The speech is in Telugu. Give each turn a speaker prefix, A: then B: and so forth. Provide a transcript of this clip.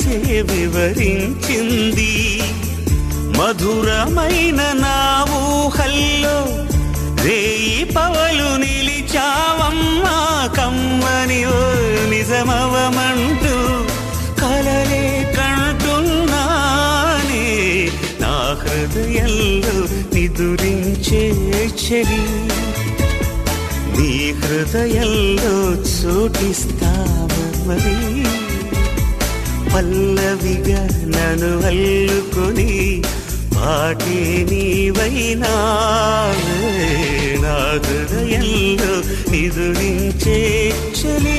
A: మనసే వివరించింది. మధురమైన నా ఊహల్లో రేయి పవలు నిలిచావమ్మా, కమ్మని ఓ నిజమవమంటూ కలలే కంటున్నానే. నా హృదయంలో నిదురించే చెలి, నీ హృదయంలో చోటిస్తావని పల్లవిగా నన్ను అల్లుకొని పాటే నీవైనావే. నా హృదయంలో నిదురించే చెలి.